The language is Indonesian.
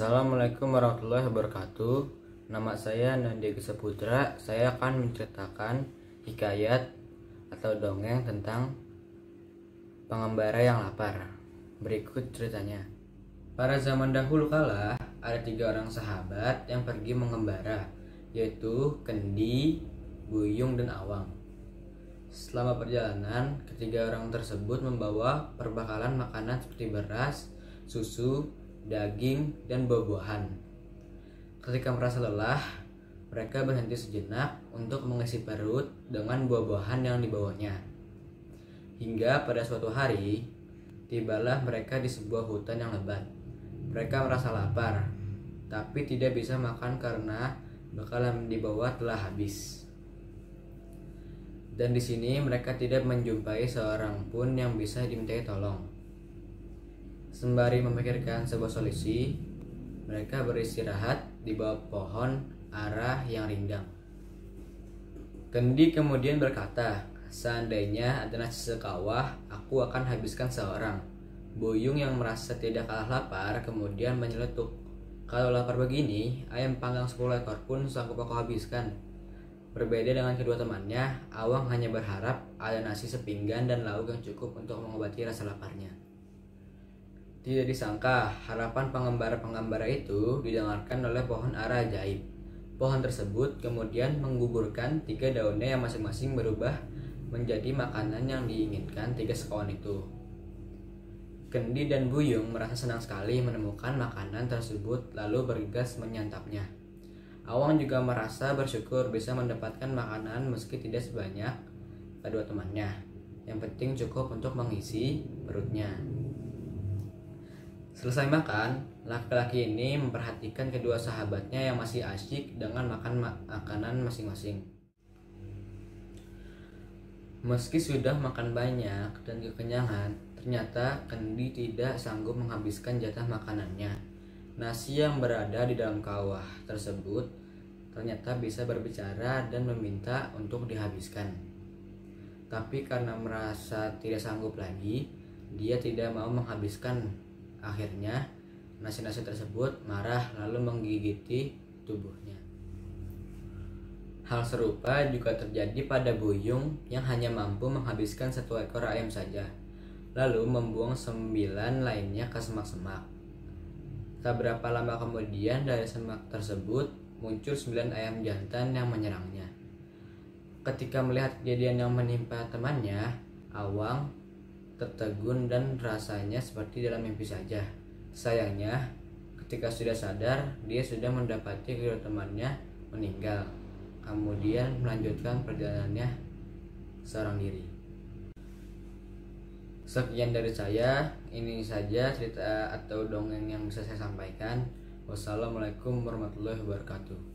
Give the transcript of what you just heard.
Assalamualaikum warahmatullahi wabarakatuh. Nama saya Nandi Saputra. Saya akan menceritakan hikayat atau dongeng tentang pengembara yang lapar. Berikut ceritanya. Pada zaman dahulu kala, ada 3 orang sahabat yang pergi mengembara, yaitu Kendi, Buyung, dan Awang. Selama perjalanan, ketiga orang tersebut membawa perbekalan makanan seperti beras, susu, daging, dan buah-buahan. Ketika merasa lelah, mereka berhenti sejenak untuk mengisi perut dengan buah-buahan yang dibawanya. Hingga pada suatu hari, tibalah mereka di sebuah hutan yang lebat. Mereka merasa lapar, tapi tidak bisa makan karena bekal yang dibawa telah habis. Dan di sini mereka tidak menjumpai seorang pun yang bisa dimintai tolong. Sembari memikirkan sebuah solusi, mereka beristirahat di bawah pohon ara yang rindang. Kendi kemudian berkata, "Seandainya ada nasi sekawah, aku akan habiskan seorang." Buyung yang merasa tidak kalah lapar kemudian menyeletuk, "Kalau lapar begini, ayam panggang 10 ekor pun sanggup aku habiskan." Berbeda dengan kedua temannya, Awang hanya berharap ada nasi sepinggan dan lauk yang cukup untuk mengobati rasa laparnya. Tidak disangka, harapan pengembara-pengembara itu didengarkan oleh pohon ara ajaib. Pohon tersebut kemudian menggugurkan 3 daunnya yang masing-masing berubah menjadi makanan yang diinginkan 3 sekawan itu. Kendi dan Buyung merasa senang sekali menemukan makanan tersebut lalu bergegas menyantapnya. Awang juga merasa bersyukur bisa mendapatkan makanan meski tidak sebanyak kedua temannya. Yang penting cukup untuk mengisi perutnya. Selesai makan, laki-laki ini memperhatikan kedua sahabatnya yang masih asyik dengan makan makanan masing-masing. Meski sudah makan banyak dan kekenyangan, ternyata Kendi tidak sanggup menghabiskan jatah makanannya. Nasi yang berada di dalam kawah tersebut ternyata bisa berbicara dan meminta untuk dihabiskan. Tapi karena merasa tidak sanggup lagi, dia tidak mau menghabiskan. Akhirnya, nasi-nasi tersebut marah lalu menggigiti tubuhnya. Hal serupa juga terjadi pada Buyung yang hanya mampu menghabiskan 1 ekor ayam saja, lalu membuang 9 lainnya ke semak-semak. Tak berapa lama kemudian dari semak tersebut muncul 9 ayam jantan yang menyerangnya. Ketika melihat kejadian yang menimpa temannya, Awang tertegun dan rasanya seperti dalam mimpi saja. Sayangnya, ketika sudah sadar, dia sudah mendapati kedua temannya meninggal. Kemudian melanjutkan perjalanannya seorang diri. Sekian dari saya, ini saja cerita atau dongeng yang bisa saya sampaikan. Wassalamualaikum warahmatullahi wabarakatuh.